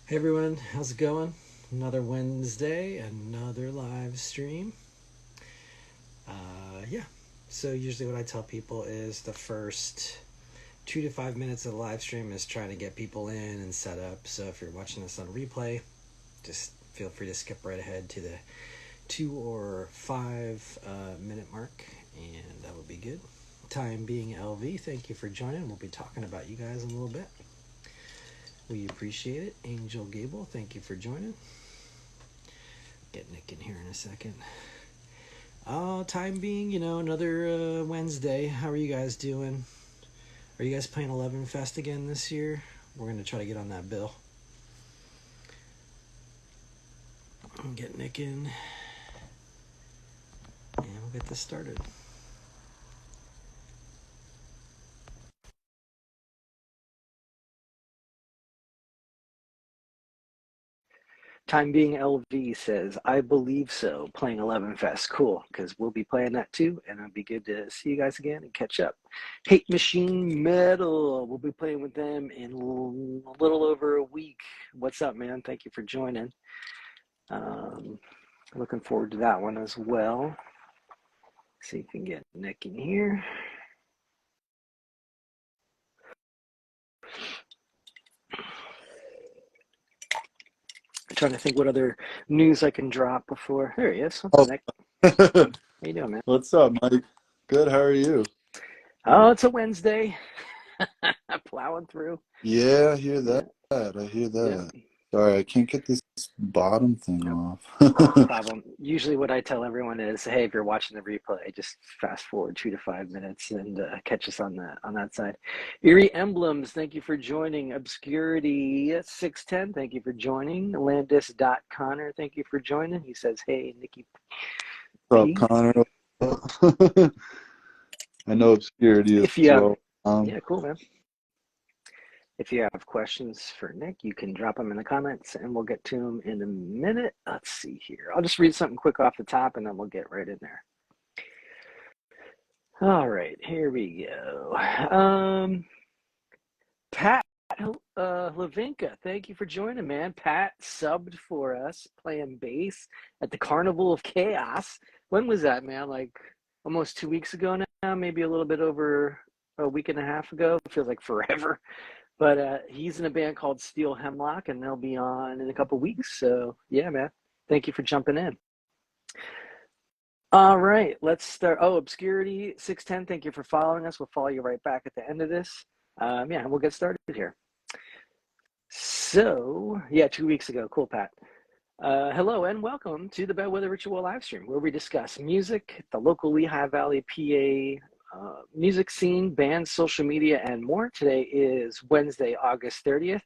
Hey everyone, how's it going? Another Wednesday, another live stream. Yeah, so usually what I tell people is the first 2 to 5 minutes of the live stream is trying to get people in and set up. So if you're watching this on replay, just feel free to skip right ahead to the 2 or 5 minute mark, and that would be good. Time being LV, thank you for joining. We'll be talking about you guys in a little bit. We appreciate it. Angel Gable, thank you for joining. Get Nick in here in a second. Time being, another Wednesday. How are you guys doing? Are you guys playing 11 Fest again this year? We're going to try to get on that bill. Get Nick in, and we'll get this started. Time being LV says, I believe so. Playing 11 Fest. Cool, because we'll be playing that too, and it'll be good to see you guys again and catch up. Hate Machine Metal. We'll be playing with them in a little over a week. What's up, man? Thank you for joining. Looking forward to that one as well. See if we can get Nick in here. I'm trying to think what other news I can drop before. There he is. What's up, Nick? How you doing, man? What's up, Mike? Good. How are you? Oh, it's a Wednesday. Plowing through. Yeah, I hear Yeah, that. I hear yeah. that. Sorry, I can't get this bottom thing No off. problem. Usually, what I tell everyone is, hey, if you're watching the replay, just fast forward 2 to 5 minutes and catch us on that side. Eerie Emblems, thank you for joining. Obscurity 610, thank you for joining. Landis.Connor, thank you for joining. He says, hey, Nikki What's up, P. Connor? I know obscurity as If you have, well. yeah, cool, man. If you have questions for Nick, you can drop them in the comments and we'll get to them in a minute. Let's see here. I'll just read something quick off the top and then we'll get right in there. All right, here we go. Pat Lavinka, thank you for joining, man. Pat subbed for us playing bass at the Carnival of Chaos. When was that, man? Like almost 2 weeks ago now, maybe a little bit over a week and a half ago. It feels like forever. But he's in a band called Steel Hemlock, and they'll be on in a couple weeks. So, yeah, man. Thank you for jumping in. All right, let's start. Oh, Obscurity 610, thank you for following us. We'll follow you right back at the end of this. Yeah, we'll get started here. So, yeah, 2 weeks ago. Cool, Pat. Hello and welcome to the Bellwether Ritual live stream, where we discuss music, the local Lehigh Valley, PA music scene, bands, social media, and more. Today is Wednesday, August 30th.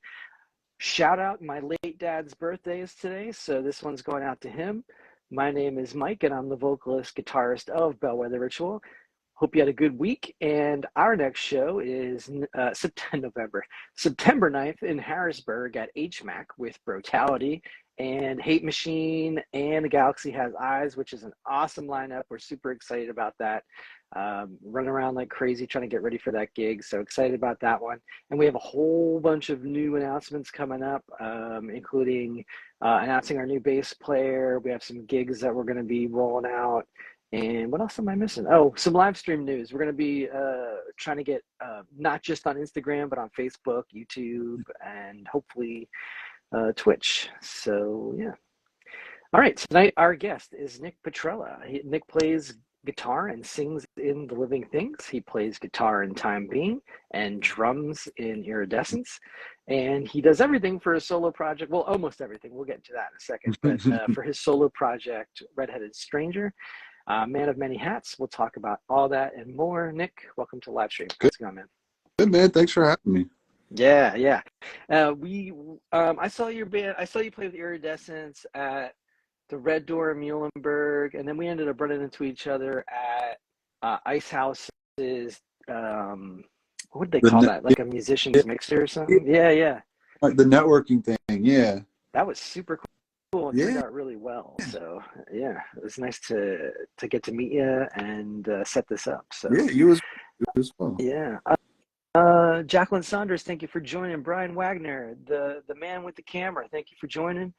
Shout out, my late dad's birthday is today, so this one's going out to him. My name is Mike, and I'm the vocalist guitarist of Bellwether Ritual. Hope you had a good week, and our next show is September 9th in Harrisburg at HMAC with Brutality and Hate Machine and The Galaxy Has Eyes, which is an awesome lineup. We're super excited about that. Running around like crazy trying to get ready for that gig, so excited about that one. And we have a whole bunch of new announcements coming up, including announcing our new bass player. We have some gigs that we're going to be rolling out. And what else am I missing? Oh, some live stream news. We're going to be trying to get not just on Instagram, but on Facebook, YouTube, and hopefully Twitch. So, yeah. All right. Tonight, our guest is Nick Petrella. Nick plays guitar and sings in The Living Things. He plays guitar in Time Being and drums in Iridescence. And he does everything for his solo project. Well, almost everything. We'll get to that in a second. But for his solo project, Redheaded Stranger, man of many hats. We'll talk about all that and more. Nick, welcome to live stream. Good, How's it going, man? good, man. Thanks for having me. Yeah, yeah. I saw your band. I saw you play with Iridescence at the Red Door in Muhlenberg, and then we ended up running into each other at Ice House's. What did they call that? Like a Yeah, musician's mixer or something? Yeah, yeah. like the networking thing. Yeah, That was super cool. It turned yeah, out really well. So yeah, it was nice to get to meet you and set this up. So yeah. You as well. yeah. Jacqueline Saunders, thank you for joining. Brian Wagner, the man with the camera, thank you for joining.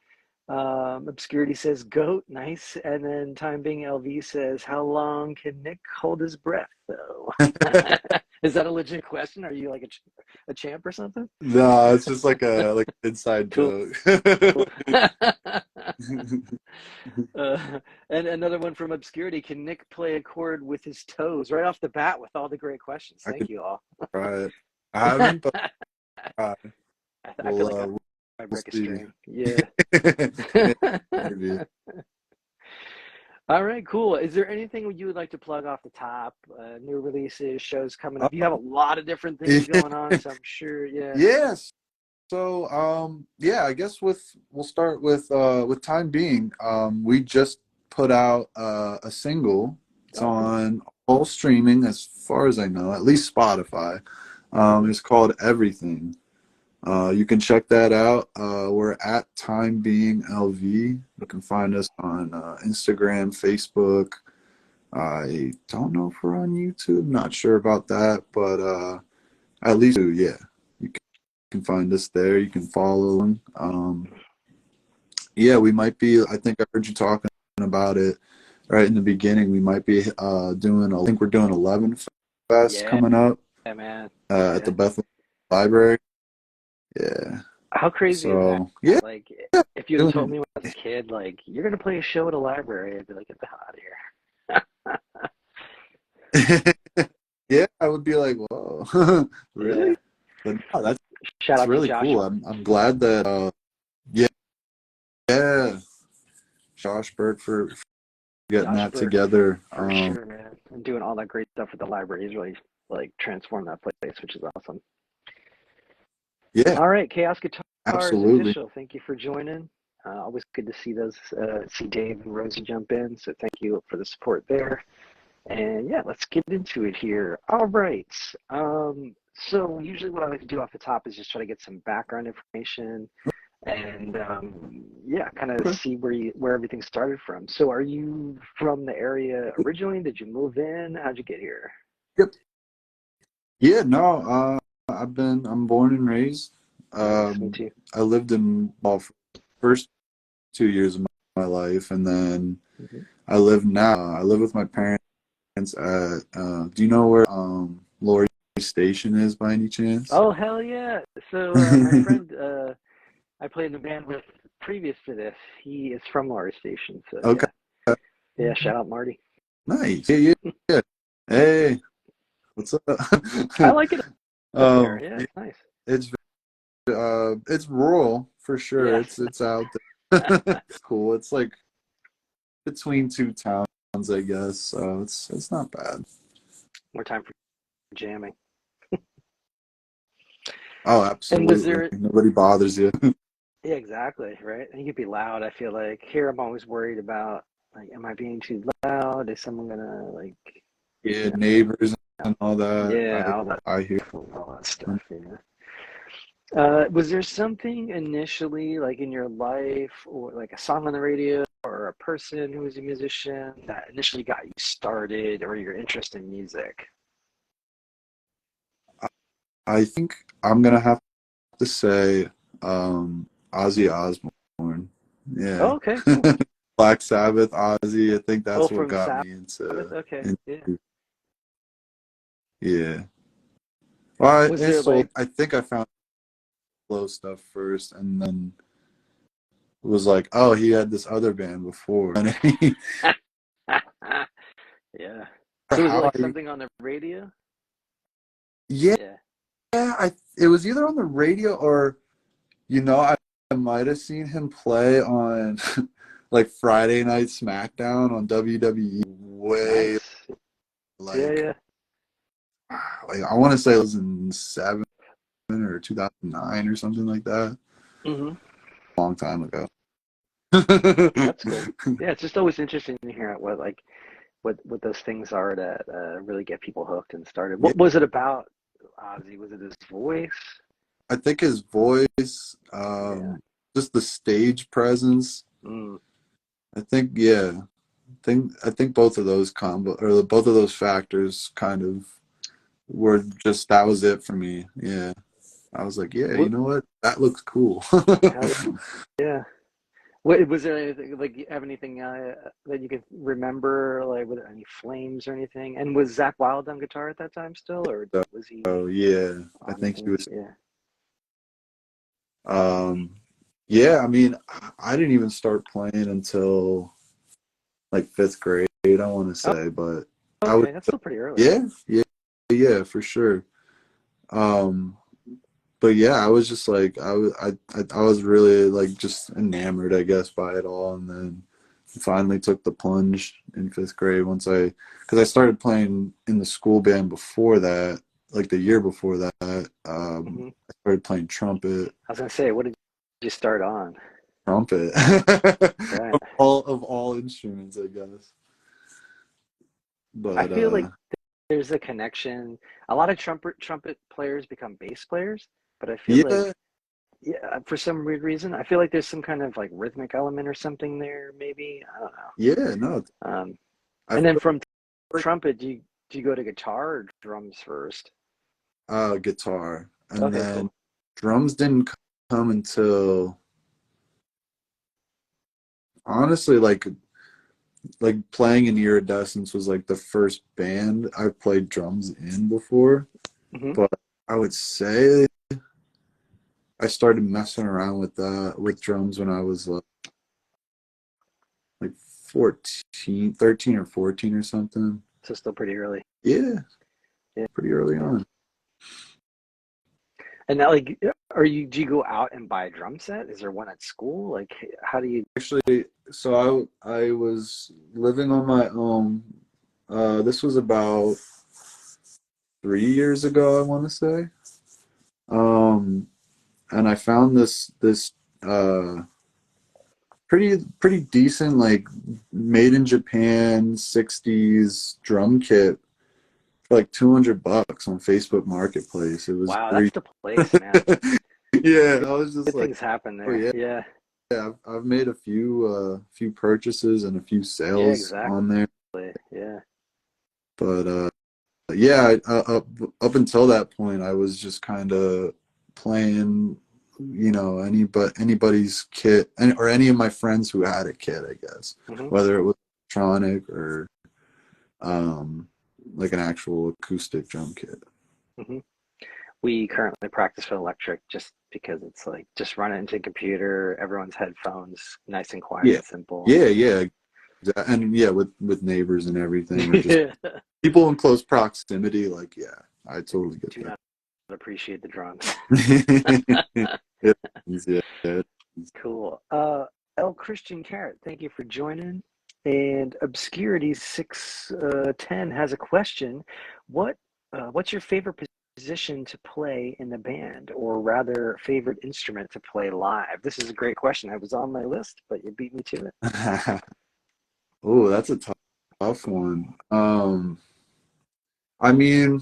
Obscurity says goat, nice. And then Time Being LV says, how long can Nick hold his breath though? Is that a legit question? Are you like a champ or something? No, it's just like an inside Cool. joke. And another one from Obscurity, can Nick play a chord with his toes? Right off the bat with all the great questions. I Thank could you all. try it. I haven't, but try. I feel like I We'll break a see. string. Yeah. Maybe. All right, cool. Is there anything you would like to plug off the top? New releases, shows coming up. You have a lot of different things going on, so I'm sure. Yeah. Yes. So, yeah, I guess we'll start with Time Being. We just put out a single. It's on all streaming, as far as I know, at least Spotify. It's called Everything. You can check that out. We're at Time Being LV. You can find us on Instagram, Facebook. I don't know if we're on YouTube. Not sure about that, but at least yeah, you can find us there. You can follow them. Yeah, we might be. I think I heard you talking about it right in the beginning. We might be doing. I think we're doing 11 Fest coming up. Yeah, man. At the Bellwether Library. Yeah. How crazy is that? Yeah. Like, if you had told me when I was a kid, like, you're gonna play a show at a library, I'd be like, get the hell out of here. Yeah, I would be like, whoa, really? Yeah. But no, that's Shout out really to cool. I'm glad that yeah, Josh Berg for getting that together. For sure, man. And doing all that great stuff with the library. He's really like transformed that place, which is awesome. Yeah. All right, Chaos Guitars Absolutely. Official. Thank you for joining. Always good to see see Dave and Rosie jump in. So thank you for the support there. And yeah, let's get into it here. All right. So usually what I like to do off the top is just try to get some background information and yeah, kind of see where everything started from. So are you from the area originally? Did you move in? How'd you get here? Yep. Yeah, no, I'm born and raised. Me too. I lived in for the first 2 years of my life, and then I live with my parents at do you know where Laurie Station is by any chance? Oh, hell yeah. So my friend I played in the band with previous to this, he is from Laurie Station. So okay. Yeah, shout out Marty. Nice. Yeah. Hey, what's up? I like it up there. Yeah, it's nice. It's rural for sure. Yeah. It's out there. It's cool. It's like between two towns, I guess. So it's not bad. More time for jamming. Oh, absolutely. Nobody bothers you. Yeah, exactly. Right. And you could be loud. I feel like here I'm always worried about like, am I being too loud? Is someone gonna like? Yeah, neighbors and all that. Yeah, all that stuff. Yeah. Was there something initially, like in your life, or like a song on the radio, or a person who was a musician that initially got you started, or your interest in music? I think I'm gonna have to say Ozzy Osbourne. Yeah. Oh, okay. Cool. Black Sabbath, Ozzy. I think that's what got Sabbath? me into. Okay. Yeah. Well, I think I found slow stuff first, and then it was like, oh, he had this other band before. Yeah. So was it like something on the radio? Yeah. It was either on the radio or, I might have seen him play on like Friday Night SmackDown on WWE way yeah. Like I want to say it was in 2007 or 2009 or something like that. Mm-hmm. A long time ago. That's cool. Yeah, it's just always interesting to hear what those things are that really get people hooked and started. What was it about Ozzy? Was it his voice? I think his voice, just the stage presence. I think I think both of those both of those factors kind of were just, that was it for me. Yeah. I was like, yeah, you What, know what? That looks cool. hell yeah. What was there anything like you have anything that you could remember like with any flames or anything? And was Zach Wild on guitar at that time still, or was he So yeah, I on the think he thing? was. Yeah. Um, yeah, I mean, I didn't even start playing until like fifth grade, I want to Oh, say, but I was, okay, that's still pretty early. yeah, yeah, yeah, for sure. Um, but yeah, I was just like, I was really like just enamored, I guess, by it all, and then finally took the plunge in fifth grade once because I started playing in the school band before that, like the year before that. Hmm. I started playing trumpet. I was gonna say, what did you start on? Trumpet Right. of all instruments, I guess. I But feel like there's a connection. A lot of trumpet players become bass players, but I feel like yeah, yeah, for some weird reason, I feel like there's some kind of like rhythmic element or something there. Maybe I don't yeah, no, know. I And then feel from like trumpet, do you go to guitar or drums first? guitar, and Okay, then cool. drums didn't come until honestly like playing in Iridescence was like the first band I played drums in before. Hmm. But I would say I started messing around with that with drums when I was like 14, 13 or 14 or something. So still pretty early. Yeah, Yeah, pretty early yeah. on. And now, like, do you go out and buy a drum set? Is there one at school? Like, how do you? Actually, so I was living on my own. This was about 3 years ago, I want to say. Um, and I found this uh pretty decent like made in Japan 60s drum kit for like $200 on Facebook Marketplace. It was Wow, three. that's the place, man. Yeah, I was just Good like, things happen oh there. yeah, Yeah, yeah. I've made a few purchases and a few yeah, sales exactly. on there, Yeah. but yeah, up until that point, I was just kind of playing, anybody's kit, or any of my friends who had a kit, I guess, Hmm. whether it was electronic or um, like an actual acoustic drum kit. Hmm. We currently practice with electric just because it's like just run it into the computer, everyone's headphones, nice and quiet Yeah, and simple. yeah, yeah, and yeah, with neighbors and everything, or just Yeah. people in close proximity. Like, yeah, I totally get Do not appreciate the drums. that. Yeah, yeah. Cool. L Christian Carrot, thank you for joining. And Obscurity 610 has a question. What what's your favorite position to play in the band, or rather favorite instrument to play live? This is a great question. I was on my list, but you beat me to it. Oh, that's a tough one. I mean,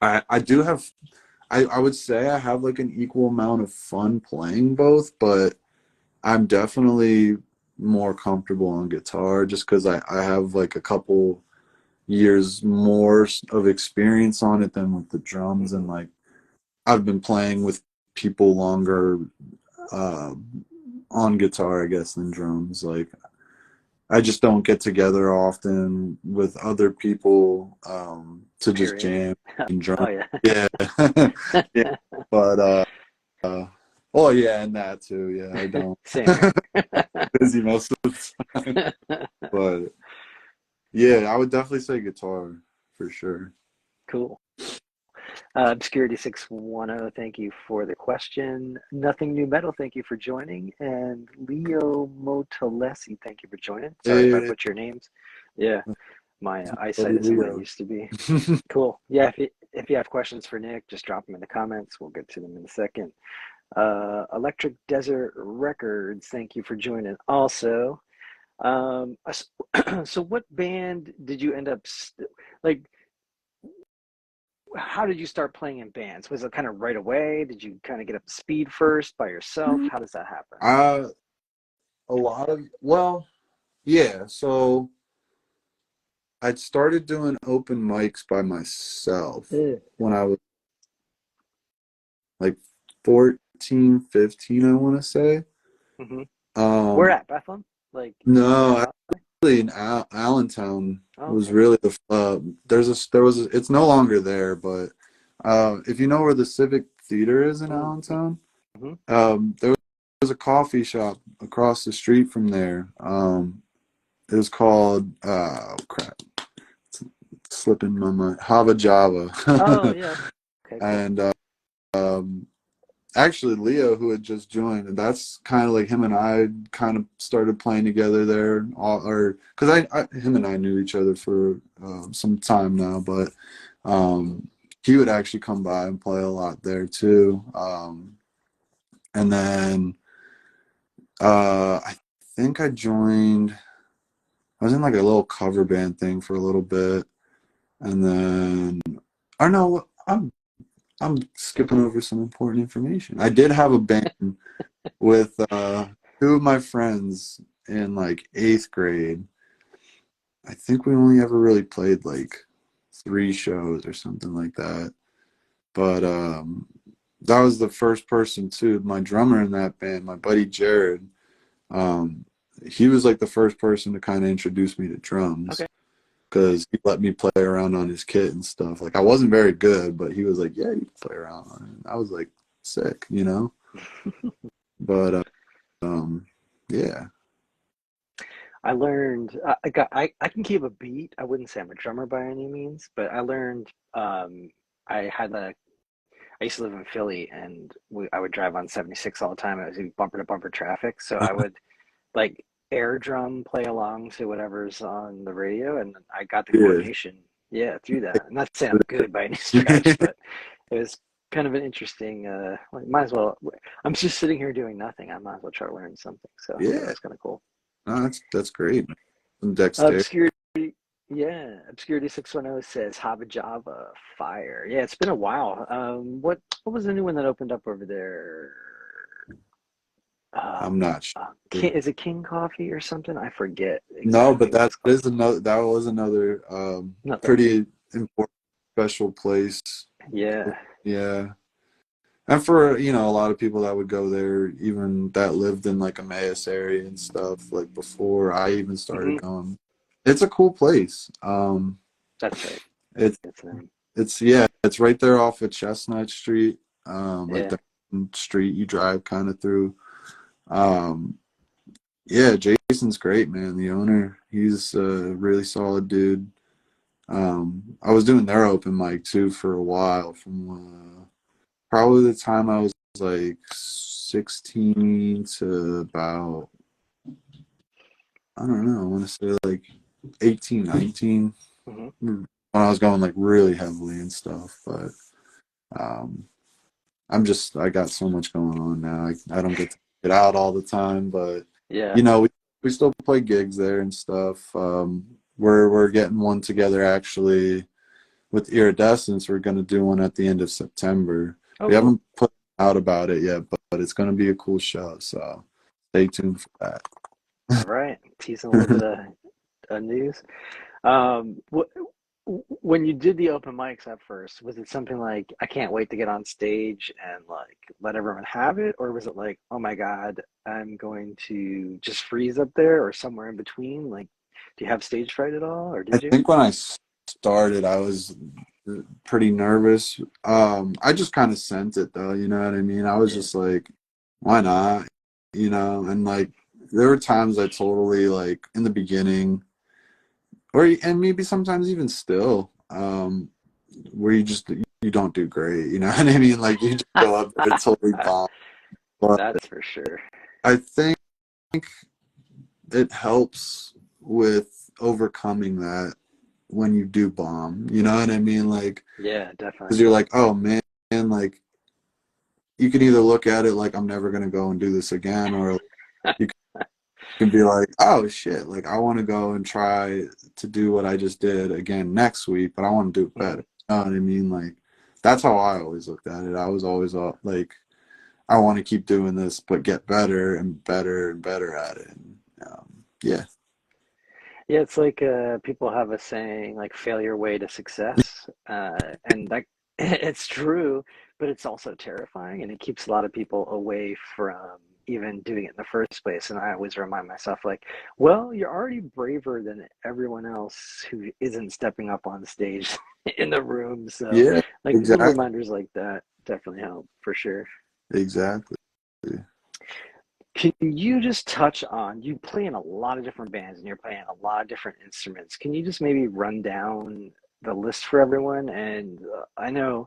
I do have, I would say I have like an equal amount of fun playing both, but I'm definitely more comfortable on guitar just because I have like a couple years more of experience on it than with the drums, and Hmm. like I've been playing with people longer uh, on guitar, I guess, than drums. Like I just don't get together often with other people to just Period. jam and drum. Oh yeah. Yeah, yeah. But oh yeah, and that too. Yeah, I don't. Same here. Busy most of the time, but yeah, I would definitely say guitar for sure. Cool. Obscurity 610, thank you for the question. Nothing New Metal, thank you for joining. And Leo Motalesi, thank you for joining. Sorry if I Hey, butcher your names. Yeah, my eyesight buddy isn't what it Leo. used to be. Cool. Yeah, if you have questions for Nick, just drop them in the comments. We'll get to them in a second. Electric Desert Records, thank you for joining. Also, so what band did you end up like? How did you start playing in bands? Was it kind of right away? Did you kind of get up to speed first by yourself? How does that happen? Uh, a lot of, well, yeah. So I'd started doing open mics by myself Yeah. when I was like 14, 15, I want to say. Hmm. Where Um, at Bethlehem? Like Lehigh no, Valley? actually in Allentown Oh, was okay. really the, it's no longer there, but if you know where the Civic Theater is in Allentown, Mm-hmm. there was a coffee shop across the street from there. It was called, crap, it's slipping my mind, Hava Oh, Java. yeah. Okay, cool. And um, actually Leo, who had just joined, and that's kind of like him and I kind of started playing together there, or because him and I knew each other for some time now, but he would actually come by and play a lot there too. And then I think I joined. I was in like a little cover band thing for a little bit, and then I don't know. I'm skipping over some important information. I did have a band with two of my friends in like eighth grade. I think we only ever really played like three shows or something like that. But that was the first person too. My drummer in that band, my buddy Jared, um, he was like the first person to kind of introduce me to drums Okay. because he let me play around on his kit and stuff. Like I wasn't very good, but he was like, "Yeah, you can play around on it." I was like, "Sick," you know. But yeah. I learned I can keep a beat. I wouldn't say I'm a drummer by any means, but I learned I had a I used to live in Philly and I would drive on 76 all the time. It was in bumper to bumper traffic, so I would like air drum play along to whatever's on the radio, and I got the Yeah. coordination, yeah, through that. I'm not saying I'm good by any stretch, but it was kind of an interesting like might as well, I'm just sitting here doing nothing, I might as well try to learn something. So yeah, that Yeah. was kind of cool. No, that's great, man. Some dexterity. Obscurity, yeah, Obscurity 610 says Hava Java fire. Yeah, it's been a while. What was the new one that opened up over there? I'm not sure. Is it King Coffee or something? I forget No, exactly but what that it's called. is another. That was another Nothing. pretty important, special place. Yeah. Yeah, and for a lot of people that would go there, even that lived in like Emmaus area and stuff. Like before I even started Hmm. going, it's a cool place. That's right. It's It's the name. yeah, it's right there off of Chestnut Street, like Yeah. the street you drive kind of through. Um, Yeah, Jason's great, man. The owner, he's a really solid dude. I was doing their open mic too for a while, from probably the time I was like 16 to about, I don't know, I want to say like 18, 19, Hmm. when I was going like really heavily and stuff. But um, I got so much going on now. I don't get to get out all the time, but Yeah. you know, we still play gigs there and stuff. We're getting one together actually with Iridescence. We're gonna do one at the end of September. Oh, We cool. haven't put out about it yet, but it's gonna be a cool show. So stay tuned for All right. Teasing a little bit that. of news. What when you did the open mics at first, was it something like I can't wait to get on stage and like let everyone have it, or was it like, oh my God, I'm going to just freeze up there, or somewhere in between? Like, do you have stage fright at all, or I did you? think when I started, I was pretty nervous. I just kind of sent it though, you know what I mean? I was Yeah. just like, why not? And like there were times I totally like in the beginning, and maybe sometimes even still, where you don't do great, you know what I mean? Like you just go up there and totally bomb. But That's for sure. I think it helps with overcoming that when you do bomb, you know what I mean? Like, Yeah, definitely. because you're like, oh man, like you can either look at it like I'm never gonna go and do this again, or you can be like, oh shit, like I want to go and try to do what I just did again next week, but I want to do it Hmm. better. You know what I mean? Like that's how I always looked at it. I was always like, I want to keep doing this, but get better and better and better at it. And, yeah. Yeah, it's like people have a saying like failure way to success, and that it's true, but it's also terrifying, and it keeps a lot of people away from even doing it in the first place. And I always remind myself, like, well, you're already braver than everyone else who isn't stepping up on stage in the room. So, Yeah, like little exactly. reminders like that definitely help for sure. Exactly. Can you just touch on, you play in a lot of different bands and you're playing a lot of different instruments. Can you just maybe run down the list for everyone? And I know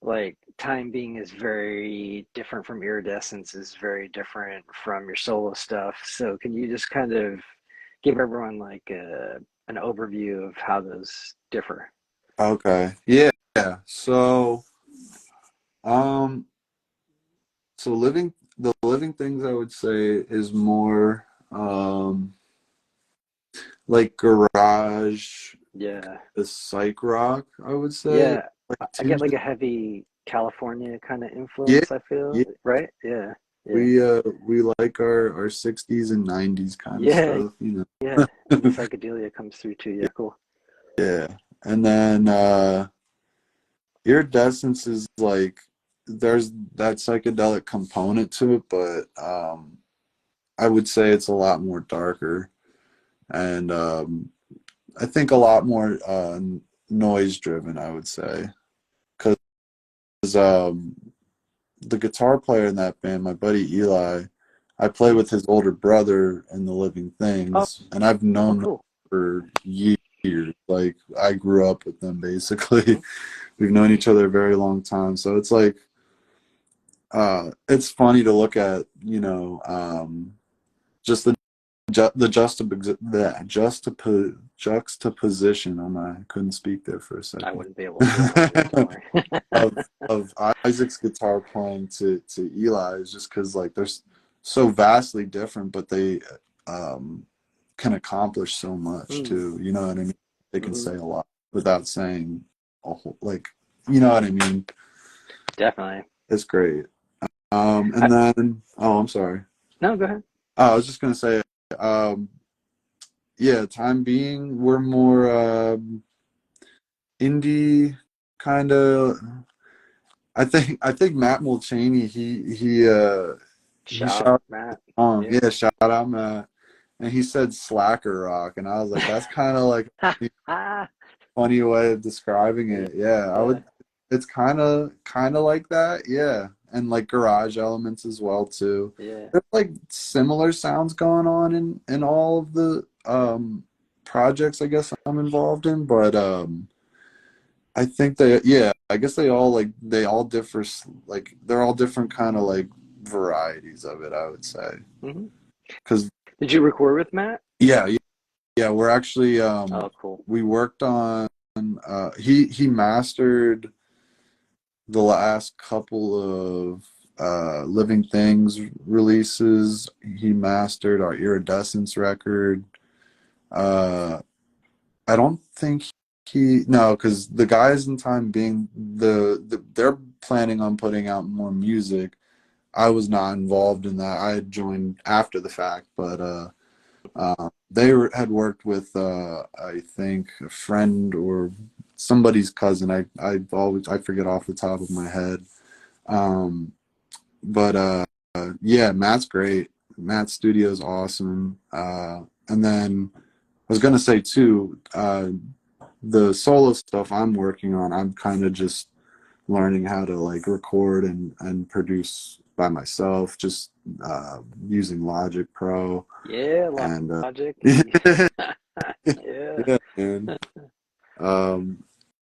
like Time Being is very different from Iridescence, is very different from your solo stuff. So can you just kind of give everyone like an overview of how those differ? Okay. Yeah. So, um, so the living things I would say is more like garage, Yeah. the psych rock, I would say. Yeah. Like I get like Tuesday. a heavy California kind of Yeah, influence, I feel, yeah. right? Yeah. Yeah. We like our 60s and 90s kind of Yeah, stuff, you yeah, know. and the psychedelia comes through too. Yeah, cool. Yeah. And then iridescence is like there's that psychedelic component to it, but I would say it's a lot more darker and I think a lot more noise driven, I would say. Because the guitar player in that band, my buddy Eli, I play Hmm. with his older brother in the Living Oh, Things, and I've oh, known them cool. for years. Like I grew up with them basically. Hmm. We've known each other a very long time. So it's like it's funny to look at, just the juxtaposition. I couldn't speak there for a I second. wouldn't be able to either. Don't worry. of Isaac's guitar playing to Eli's, just because like they're so vastly different, but they um, can accomplish so much Mm, too. You know what I mean? They can hmm. say a lot without saying a whole, like, you know what I mean? Definitely. It's great. I, And then, oh, I'm sorry. no, go ahead. Oh, I was just gonna say, um, yeah, time being, we're more indie kind of. I think Matt Mulchaney he Shout, shouted Matt. the song. Yeah. Yeah, shout out Matt. And he said slacker rock, and I was like, that's kind of like a Ah, funny way of describing yeah, it. Yeah, I yeah, would. It's kind of like that. Yeah, and like garage elements as well too. yeah. There's like similar sounds going on in all of the projects I guess I'm involved in, but I think yeah, I guess they all differ, like they're all different kind of like varieties of it, I would say. Hmm. Because Did you record with Matt? yeah, yeah, we're actually Oh, cool. we worked on he mastered the last couple of Living Things releases. He mastered our Iridescence record. Uh, I don't think no, because the guys in Time Being they're planning on putting out more music. I was not involved in that. I had joined after the fact, but had worked with I think a friend or somebody's cousin. I forget off the top of my head. Um, but yeah, Matt's great. Matt's studio is awesome. And then I was gonna say too, the solo stuff I'm working on, I'm kind of just learning how to like record and produce by myself, just using Logic Pro Yeah, and Logic. yeah, Yeah. man. Um,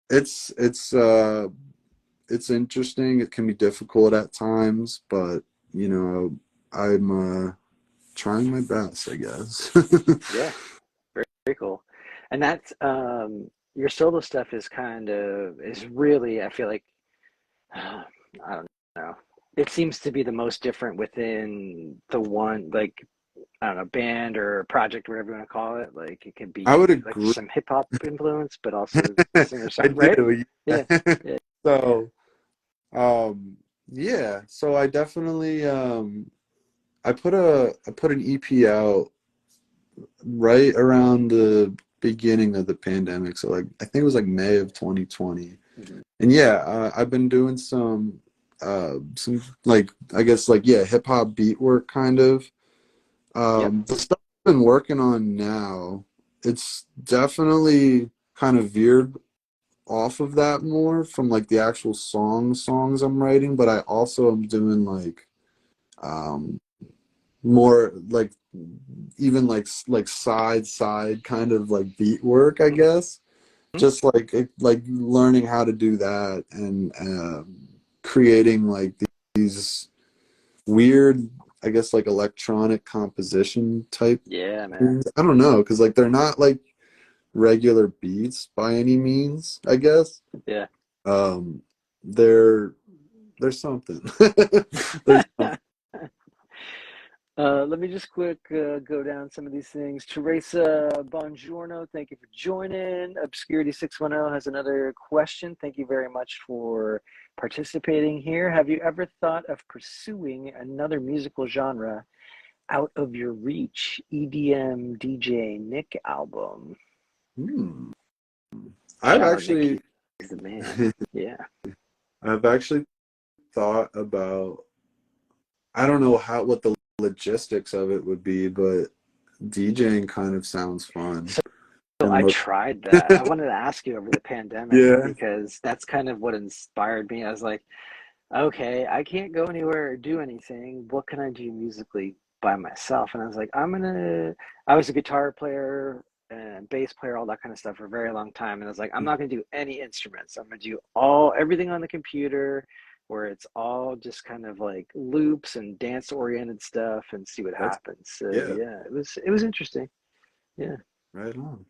it's it's interesting. It can be difficult at times, but you know, I'm trying my best, I guess. Yeah. Very, very cool. And that's your solo stuff is kind of is really, I feel like I don't know. It seems to be the most different within the one, like, I don't know, band or project, whatever you want to call it. Like, it could I would be like agree. some hip hop influence, but also singer I song, right? do. Yeah, Yeah. yeah. So, yeah. So I definitely I put an EP out right around the beginning of the pandemic. So like I think it was like May of 2020. Mhm. And yeah, I've been doing some like I guess like yeah, hip hop beat work kind of. Yep. The stuff I've been working on now, it's definitely kind of veered off of that more from like the actual songs I'm writing, but I also am doing like um more like even like side kind of like beat work, I guess. Mhm. Just like learning how to do that and creating like these weird, I guess like electronic composition type Yeah, man. things. I don't know, because like they're not like regular beats by any means, I guess. Yeah. Um, they're there's something. There's something. Let me just quick go down some of these things. Teresa Bongiorno, thank you for joining. Obscurity610 has another question. Thank you very much for participating here. Have you ever thought of pursuing another musical genre out of your reach? EDM DJ Nick album. Hmm. I've Shout out Nick, actually he's the man. Yeah. I've actually thought about, I don't know what the logistics of it would be, but DJing kind of sounds fun. So I And tried that. I wanted to ask you over the pandemic yeah, because that's kind of what inspired me. I was like, okay, I can't go anywhere or do anything. What can I do musically by myself? And I was like, I was a guitar player and bass player, all that kind of stuff for a very long time. And I was like, I'm not gonna do any instruments. I'm gonna do everything on the computer where it's all just kind of like loops and dance oriented stuff and see what that's happens. So yeah, yeah, it was interesting. Yeah. right on.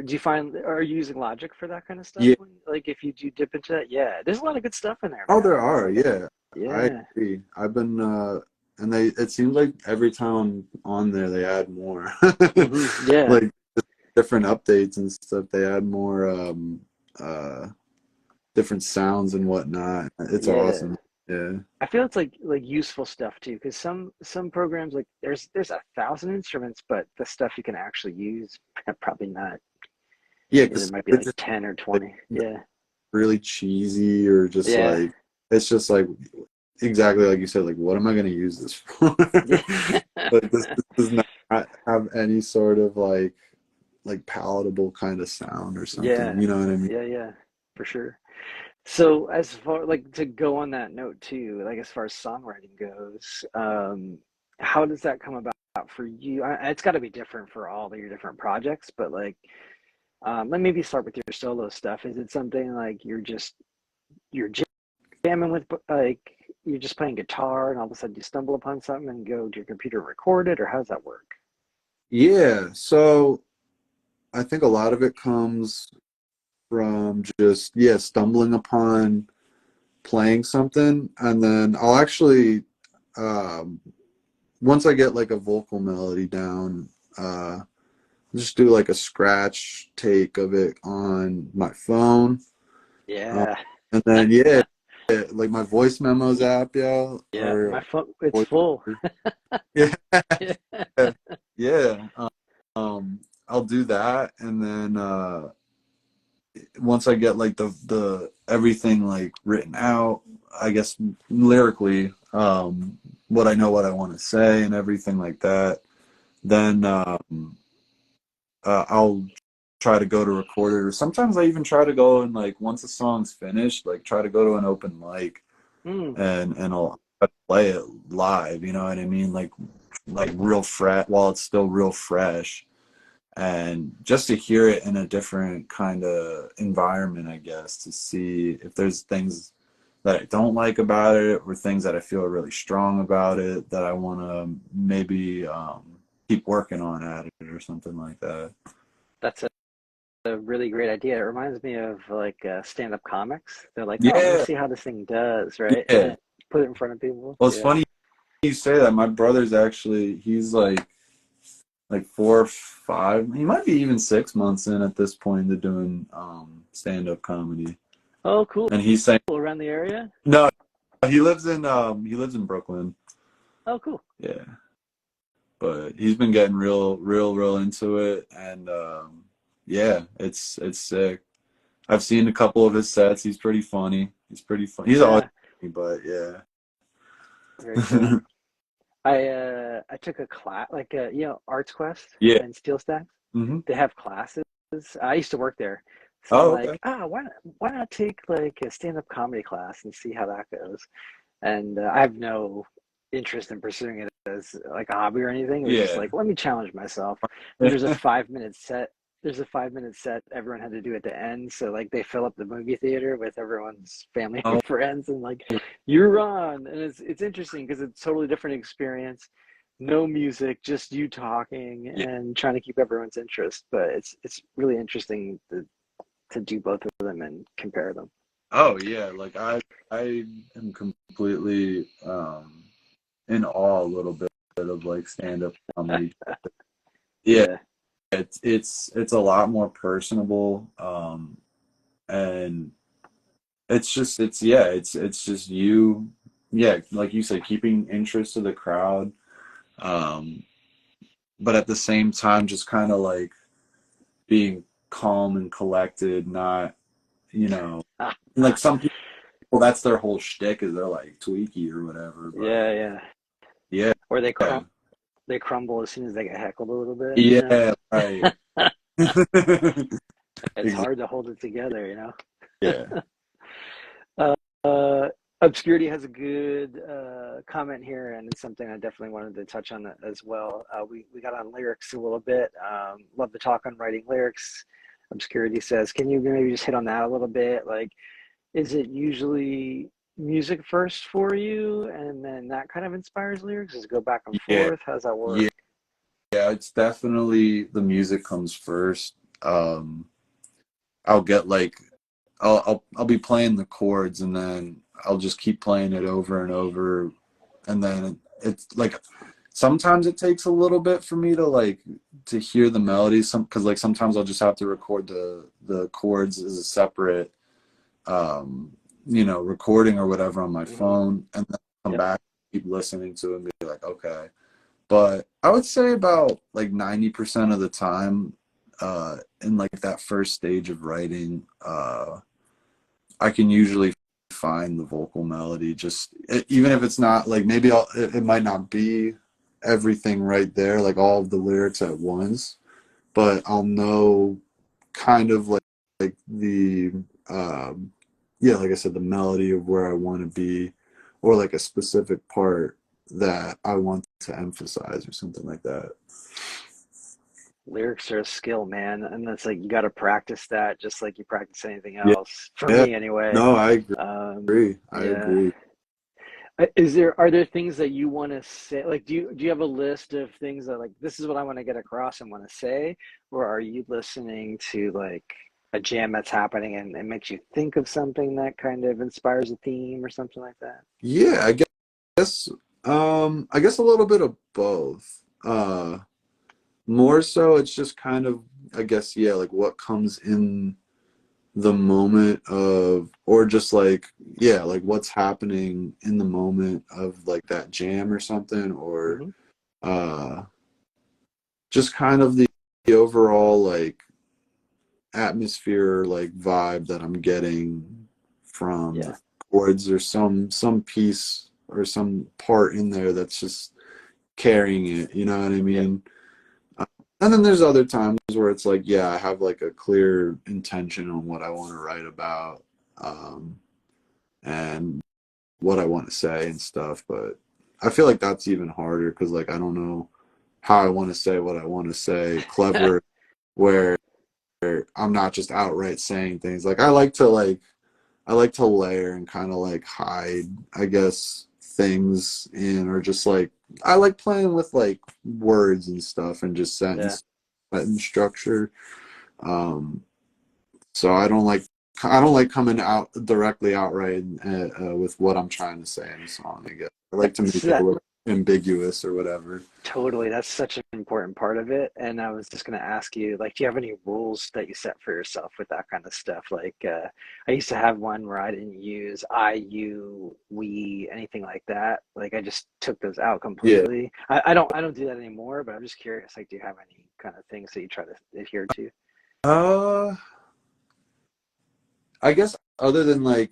Do you find, are you using Logic for that kind of stuff? Yeah. Like if you do dip into that, yeah, there's a lot of good stuff in there, Oh, man. there It's are. like, Yeah, I yeah, agree. I've been and it seems like every time I'm on there, they add more. yeah, Like different updates and stuff. They add more uh different sounds and whatnot. It's yeah. awesome. Yeah. I feel it's like useful stuff too, because some programs like there's 1,000 instruments, but the stuff you can actually use probably not. Yeah, There because might be they're like just 10 or like 20. Yeah, really cheesy or just yeah, like it's just like exactly like you said, like what am I gonna use this for? yeah, Like this does not have any sort of like palatable kind of sound or something. yeah, You know what I mean? yeah, for sure. So as far like to go on that note too, like as far as songwriting goes, how does that come about for you? It's got to be different for all of your different projects, but like, let me maybe start with your solo stuff. Is it something like you're jamming with like you're just playing guitar and all of a sudden you stumble upon something and go to your computer and record it, or how does that work? Yeah. So I think a lot of it comes from just yeah, stumbling upon playing something, and then I'll actually um once I get like a vocal melody down, just do like a scratch take of it on my phone. Uh, Yeah, and then yeah, like my voice memos app, yeah, yeah, my or phone it's voice, full. yeah, Yeah, yeah. I'll do that, and then once I get like the everything like written out, I guess lyrically, what I know what I want to say and everything like that, then I'll try to go to record it, or sometimes I even try to go and like once a song's finished, like try to go to an open mic mm, and I'll play it live. You know what I mean? Like real fresh while it's still real fresh, and just to hear it in a different kind of environment, I guess, to see if there's things that I don't like about it or things that I feel really strong about it that I want to maybe keep working on at it or something like that. that's a really great idea. It reminds me of like stand-up comics. They're like, oh, let me Yeah, see how this thing does, right? And yeah. then put it in front of people. Well, it's Yeah. funny you say that. My brother's actually he's like 4 or 5. He might be even 6 months in at this point to doing stand up comedy. Oh, cool. And he's saying Around the area? no, he lives in Brooklyn. Oh, cool. Yeah. but he's been getting real into it, and yeah, it's sick. I've seen a couple of his sets. He's pretty funny. He's pretty funny. He's always Yeah, funny, but very cool. yeah. I took a class like Arts Quest Yeah. and Steel Stacks. Hmm. They have classes. I used to work there, so I'm Oh, like, okay. why not take like a stand-up comedy class and see how that goes? And I have no interest in pursuing it as like a hobby or anything. It was just Yeah. like, let me challenge myself. There's a 5 minute set. There's a 5 minute set everyone had to do at the end. So like they fill up the movie theater with everyone's family Oh, and friends and like you're on. And it's interesting because it's a totally different experience. No music, just you talking yeah. and trying to keep everyone's interest. But it's really interesting to do both of them and compare them. Oh, yeah. Like I am completely in awe a little bit of like stand-up comedy. Yeah, Yeah. it's a lot more personable, and it's yeah, it's just you, yeah, like you said, keeping interest of the crowd, um, but at the same time, just kind of like being calm and collected, not, you know, like some people, that's their whole shtick is they're like tweaky or whatever, but Yeah, yeah. yeah, Or yeah, they crumble as soon as they get heckled a little bit, you yeah, right. know? It's Exactly. hard to hold it together, you know? Yeah. Uh, uh, Obscurity has a good comment here, and it's something I definitely wanted to touch on as well. We got on lyrics a little bit. Love to talk on writing lyrics. Obscurity says, can you maybe just hit on that a little bit? Like, is it usually music first for you, and then that kind of inspires lyrics? Does it go back and Yeah. forth? How does that work? Yeah. Yeah, it's definitely the music comes first. Um, I'll get like I'll be playing the chords and then I'll just keep playing it over and over, and then it's like sometimes it takes a little bit for me to like to hear the melody, some because like sometimes I'll just have to record the chords as a separate recording or whatever on my Hmm. phone, and then come Yep. back, keep listening to it and be like, okay. But I would say about like 90% of the time, in like that first stage of writing, I can usually find the vocal melody. Just even if it's not like maybe it might not be everything right there, like all of the lyrics at once, but I'll know kind of like the yeah, like I said, the melody of where I want to be, or like a specific part that I want to emphasize or something like that. Lyrics are a skill, man, and it's like you got to practice that just like you practice anything Yeah, else. For yeah. me, anyway. No, I Um, agree. I yeah. agree. Are there things that you want to say? Like, do you have a list of things that like this is what I want to get across and want to say, or are you listening to like a jam that's happening and it makes you think of something that kind of inspires a theme or something like that? Yeah, guess I guess a little bit of both. More so it's just kind of, I guess, yeah, like what comes in the moment of, or just like, yeah, like what's happening in the moment of like that jam or something, or Hmm. uh just kind of the overall like atmosphere, like vibe that I'm getting from Yeah, the chords, or some piece or some part in there that's just carrying it, you know what I yeah. mean? Uh, and then there's other times where it's like, yeah, I have like a clear intention on what I want to write about, um, and what I want to say and stuff. But I feel like that's even harder because like I don't know how I want to say what I want to say clever, where I'm not just outright saying things. Like I like to layer and kind of like hide, I guess, things in, or just like I like playing with like words and stuff and just Yeah. sentence structure. Um, so I don't like coming out directly outright with what I'm trying to say in a song. I guess I like to make So it a that little. ambiguous or whatever. Totally. That's such an important part of it. And I was just going to ask you, like, do you have any rules that you set for yourself with that kind of stuff? Like, I used to have one where I didn't use I, you, we, anything like that. Like, I just took those out Yeah. completely. I don't do that anymore, but I'm just curious. Like, do you have any kind of things that you try to adhere to? Uh, I guess other than like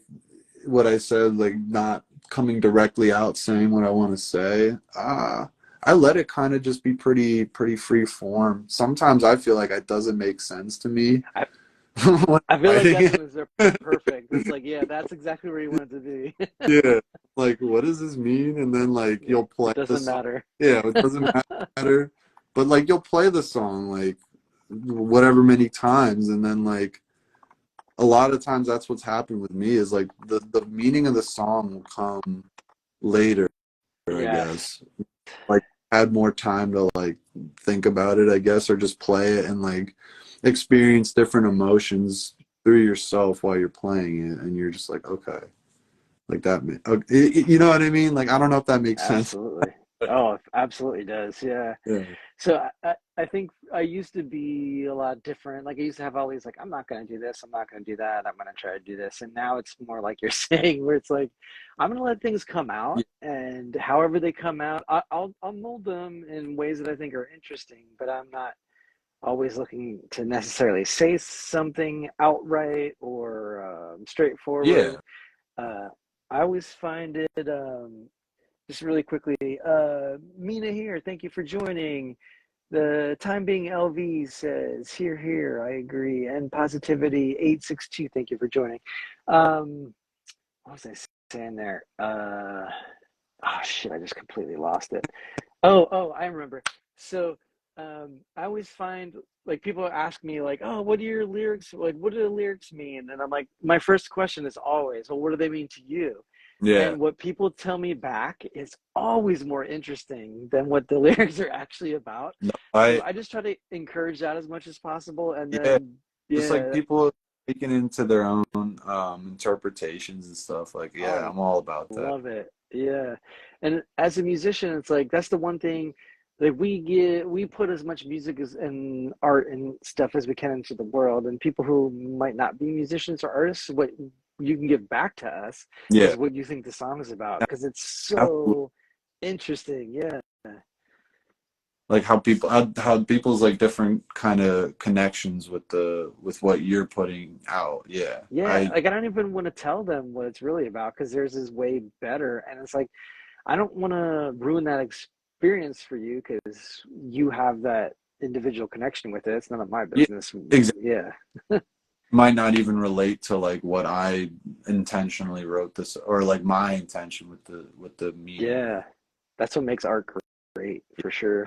what I said, like not coming directly out saying what I want to say, I let it kind of just be pretty free form. Sometimes I feel like it doesn't make sense to me I, when I feel like that's writing when they're perfect. It's like, yeah, that's exactly where you want it to be. Yeah, like what does this mean? And then like Yeah, you'll play it the doesn't song. matter. Yeah, it doesn't matter. But like you'll play the song like whatever many times, and then like a lot of times that's what's happened with me is like the meaning of the song will come later, I Yes, guess. Like had more time to like think about it, I guess, or just play it and like experience different emotions through yourself while you're playing it, and you're just like, okay. Like that, you know what I mean? Like, I don't know if that makes sense. absolutely. Oh, it absolutely does. Yeah. Yeah. So I think I used to be a lot different. Like I used to have all these like, I'm not going to do this. I'm not going to do that. I'm going to try to do this. And now it's more like you're saying, where it's like, I'm going to let things come out, Yeah. and however they come out, I'll mold them in ways that I think are interesting. But I'm not always looking to necessarily say something outright or Yeah. straightforward. Uh, I always find it. Just really quickly, Mina here. Thank you for joining. The time being LV says, here, here, I agree. And positivity 862, thank you for joining. What was I saying there? Oh shit, I just completely lost it. Oh, I remember. So I always find like people ask me like, oh, what do your lyrics like? What do the lyrics mean? And I'm like, my first question is always, well, what do they mean to you? Yeah. And what people tell me back is always more interesting than what the lyrics are actually about. No, So I just try to encourage that as much as possible. And yeah, then, just like yeah, people taking into their own interpretations and stuff. Like, yeah, oh, I'm all about that. love it. Yeah. And as a musician, it's like that's the one thing like we put as much music as and art and stuff as we can into the world. And people who might not be musicians or artists, what you can give back to us Yeah, is what you think the song is about because it's absolutely. so interesting. Yeah. Like how people's like different kind of connections with the with what you're putting out. Yeah, Yeah. I Like I don't even want to tell them what it's really about because theirs is way better. And it's like I don't want to ruin that experience for you because you have that individual connection with it. It's none of my yeah, business. exactly. Yeah. Might not even relate to like what I intentionally wrote this or like my intention with the meaning of Yeah. it. That's what makes art great for sure.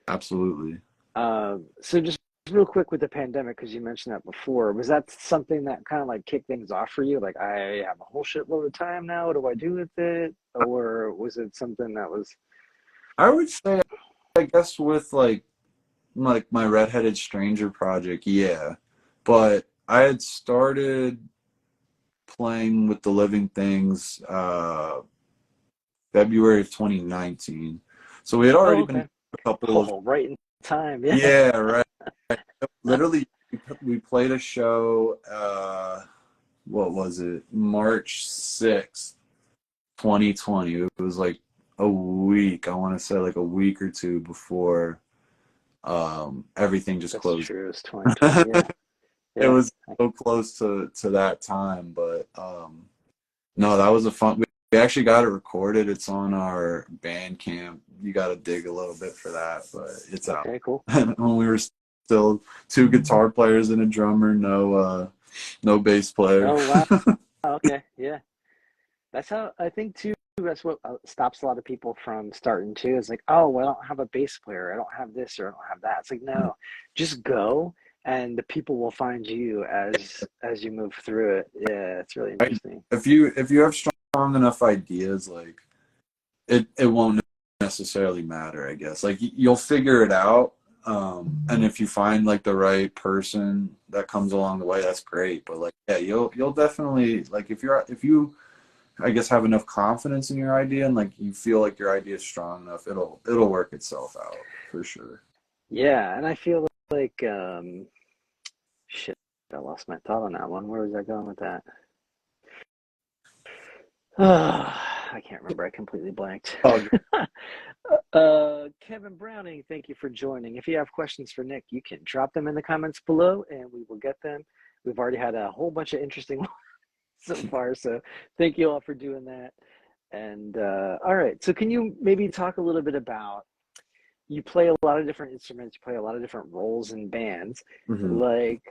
Absolutely. So just real quick with the pandemic, because you mentioned that before, was that something that kind of like kicked things off for you? Like, I have a whole shitload of time now. What do I do with it? Or was it something that was, I would say, I guess with like my Redheaded Stranger project, yeah. But I had started playing with the Living Things February of 2019. So we had oh, already been okay. a couple of Oh, right in time. Yeah. yeah, right. Literally we played a show what was it? March 6th, 2020. It was like a week, I want to say like a week or two before everything just That's closed. true. It's 2020. Yeah. It Yeah. was so close to that time, but no, that was a fun. We actually got it recorded. It's on our Bandcamp. You got to dig a little bit for that, but it's out. Okay, cool. And when we were still two guitar players and a drummer, no bass player. Oh, wow. Okay. Yeah. That's how I think too. That's what stops a lot of people from starting too. Is like, oh, well, I don't have a bass player. I don't have this or I don't have that. It's like, no, just go, and the people will find you as you move through it. Yeah, it's really Right? interesting. If you have strong enough ideas, like it won't necessarily matter, I guess. Like you'll figure it out. And if you find like the right person that comes along the way, that's great. But like, yeah, you'll definitely like if I guess, have enough confidence in your idea and like you feel like your idea is strong enough, it'll work itself out for sure. Yeah, and I feel like shit, I lost my thought on that one. Where was I going with that? I can't remember. I completely blanked. Oh, Kevin Browning, thank you for joining. If you have questions for Nick, you can drop them in the comments below and we will get them. We've already had a whole bunch of interesting ones so far, so thank you all for doing that. And all right, so can you maybe talk a little bit about, you play a lot of different instruments, you play a lot of different roles in bands, mhm. like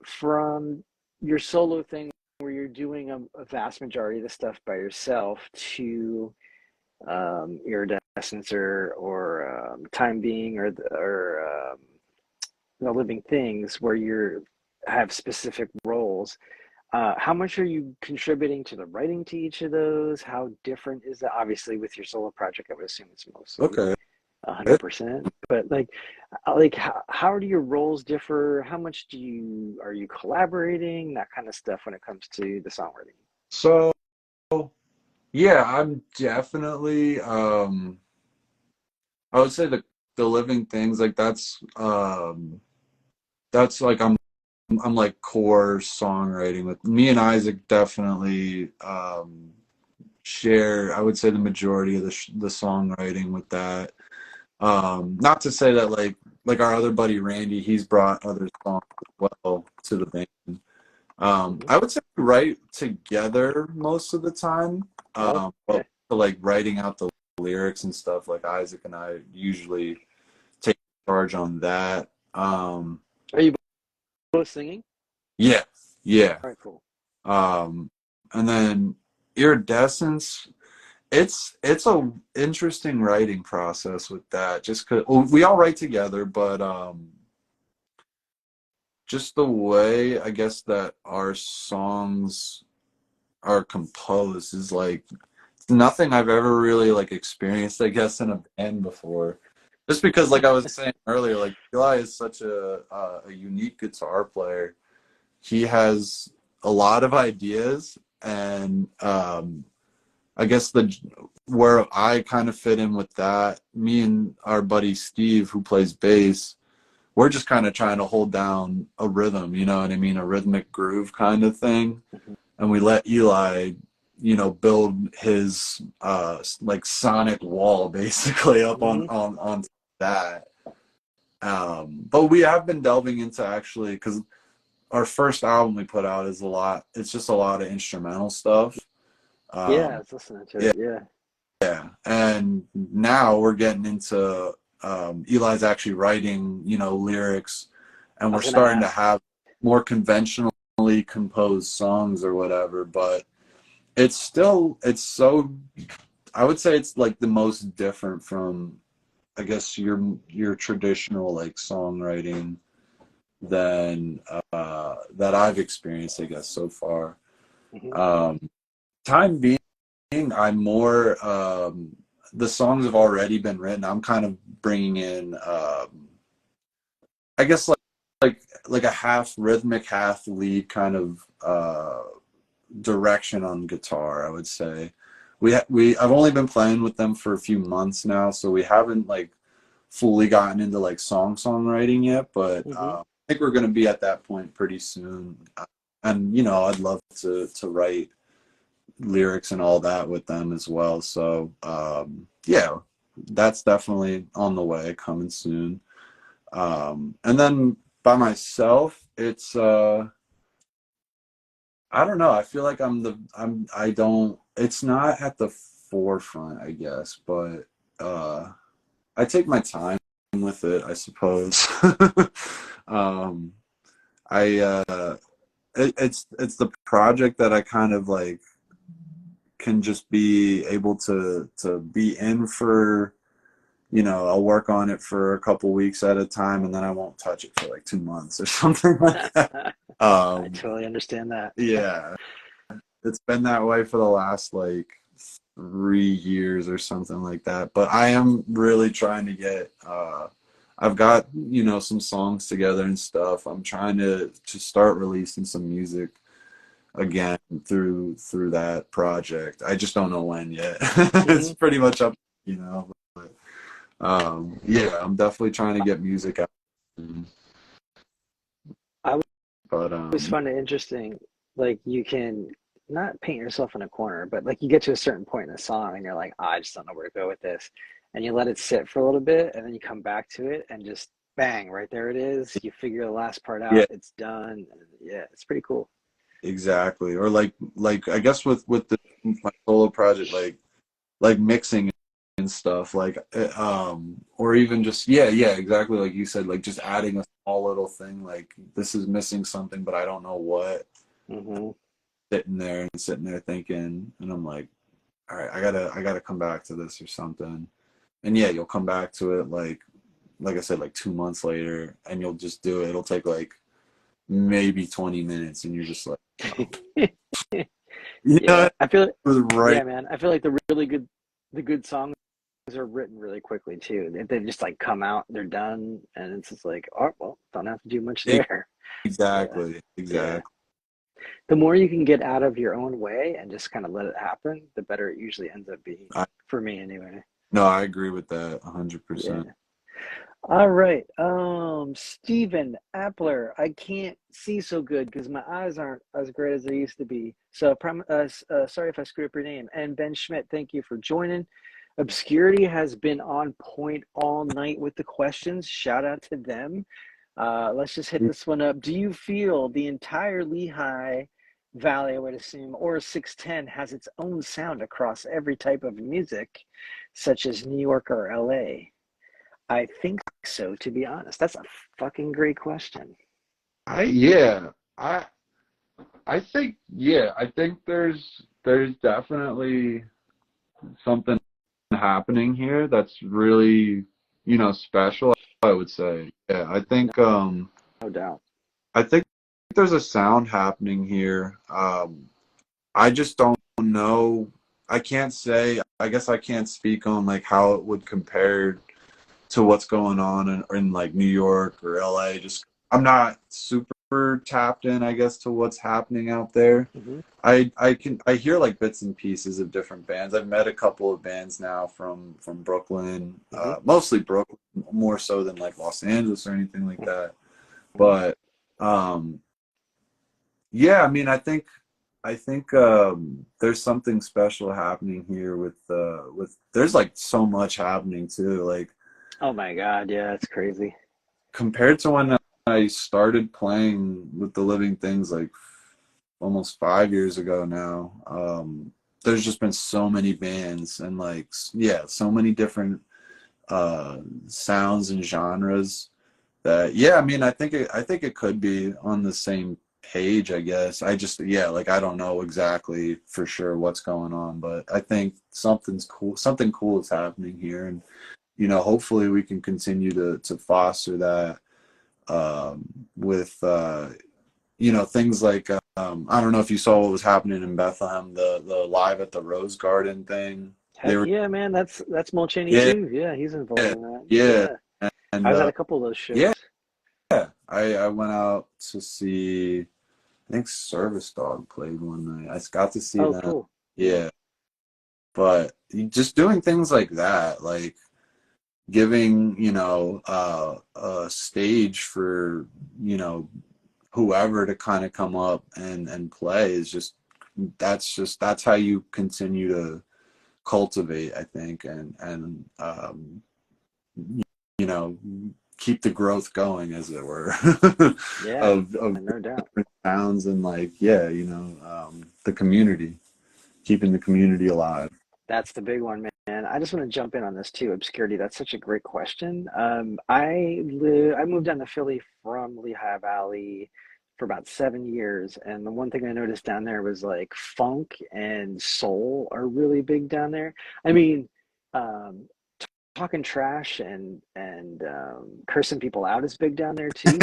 from your solo thing where you're doing a vast majority of the stuff by yourself to iridescence or time being or the living things where you have specific roles. How much are you contributing to the writing to each of those? How different is that? Obviously, with your solo project, I would assume it's mostly Okay. 100%. But like how do your roles differ? How much are you collaborating? That kind of stuff when it comes to the songwriting. So yeah, I'm definitely I would say the living things like that's like I'm like core songwriting with me and Isaac definitely share I would say the majority of the songwriting with that. Not to say that like our other buddy Randy, he's brought other songs as well to the band. Mm-hmm. I would say we write together most of the time. Oh, But okay. like writing out the lyrics and stuff, like Isaac and I usually take charge on that. Are you both singing? Yeah, yeah. All right, cool. And then iridescence, it's a interesting writing process with that. Just cause well, we all write together, but just the way I guess that our songs are composed is like nothing I've ever really like experienced, I guess, in a band before. Just because, like I was saying earlier, like Eli is such a unique guitar player. He has a lot of ideas, and I guess the where I kind of fit in with that, me and our buddy Steve, who plays bass, we're just kind of trying to hold down a rhythm, you know what I mean, a rhythmic groove kind of thing, Mhm. and we let Eli, build his like sonic wall basically up Mhm. on that. But we have been delving into actually because our first album we put out is a lot. It's just a lot of instrumental stuff. Yeah, I Um, was listening to yeah, it. Yeah. yeah, and now we're getting into Eli's actually writing, lyrics, and I we're was gonna starting to ask. have more conventionally composed songs or whatever. But it's so I would say it's like the most different from I guess your traditional like songwriting than that I've experienced I guess so far. Mhm. Um, time being, I'm more the songs have already been written. I'm kind of bringing in I guess like a half rhythmic, half lead kind of direction on guitar. I would say I've only been playing with them for a few months now, so we haven't like fully gotten into like songwriting yet. But Mhm. I think we're gonna be at that point pretty soon. And I'd love to write lyrics and all that with them as well. So yeah, that's definitely on the way, coming soon. And then by myself, it's I don't know. I feel like I don't. It's not at the forefront, I guess, but I take my time with it, I suppose. um, I it's the project that I kind of like can just be able to be in for. I'll work on it for a couple weeks at a time, and then I won't touch it for like 2 months or something like that. I Um, totally understand that. yeah, it's been that way for the last like 3 years or something like that. But I am really trying to get. I've got some songs together and stuff. I'm trying to start releasing some music again through that project. I just don't know when yet. Hmm. It's pretty much up, you know. But, yeah, I'm definitely trying to get music out. I But always find it interesting. Like you can not paint yourself in a corner, but like you get to a certain point in the song and you're like, "Ah, I just don't know where to go with this. And you let it sit for a little bit and then you come back to it and just bang, right there it is. You figure the last part yeah, out, it's done. And yeah, it's pretty cool. exactly. Or like I guess with my solo project, like mixing and stuff, like or even just yeah, exactly like you said, like just adding a small little thing, like this is missing something, but I don't know what. Hmm. Sitting there thinking, and I'm like, all right, I gotta come back to this or something. And yeah, you'll come back to it like I said, like 2 months later, and you'll just do it. It'll take like maybe 20 minutes, and you're just like, oh. You know, Yeah, I feel it. it was Yeah, right. man. I feel like the good songs are written really quickly too. They just like come out, they're done, and it's just like, oh well, don't have to do much there. Yeah, Exactly, yeah. exactly. The more you can get out of your own way and just kind of let it happen, the better it usually ends up being I for me anyway. No, I agree with that Yeah. 100%. All right. Stephen Appler, I can't see so good because my eyes aren't as great as they used to be. So, sorry if I screw up your name. And Ben Schmidt, thank you for joining. Obscurity has been on point all night with the questions. Shout out to them. Let's just hit this one up. Do you feel the entire Lehigh Valley, I would assume, or 610 has its own sound across every type of music, such as New York or LA? I think so, to be honest. That's a fucking great question. I yeah, I I think I think there's definitely something happening here that's really, special, I would say. Yeah, No, no doubt. I think there's a sound happening here. I just don't know. I can't say, I guess I can't speak on like how it would compare to what's going on in like New York or LA. Just I'm not super tapped in, I guess, to what's happening out there. Hmm. I hear like bits and pieces of different bands. I've met a couple of bands now from Brooklyn, Hmm. mostly Brooklyn, more so than like Los Angeles or anything like that. Hmm. But um, yeah, I mean, I think there's something special happening here with there's like so much happening too. Like Oh my God, yeah, it's crazy. compared to when I started playing with the Living Things like almost 5 years ago now, there's just been so many bands and like yeah, so many different sounds and genres that yeah, I mean I think it could be on the same page, I guess. I just yeah, like I don't know exactly for sure what's going on, but I think something cool is happening here, and hopefully we can continue to foster that with things like I don't know if you saw what was happening in Bethlehem, the Live at the Rose Garden thing. They Heck were yeah, man. That's Mulchaney yeah, too. Yeah, he's involved yeah, in that. yeah, Yeah. I and was at a couple of those yeah, shows. I went out to see, I think Service Dog played one night. I got to see Oh, them. cool. Yeah. Yeah, but just doing things like that, like giving a stage for whoever to kind of come up and play is that's how you continue to cultivate, I think, and you know keep the growth going, as it were, Yeah, of no doubt. different towns and like yeah, the community, keeping the community alive. That's the big one, man. I just want to jump in on this too. Obscurity. That's such a great question. I moved down to Philly from Lehigh Valley for about 7 years, and the one thing I noticed down there was like funk and soul are really big down there. I mean, um, talking trash and cursing people out is big down there too,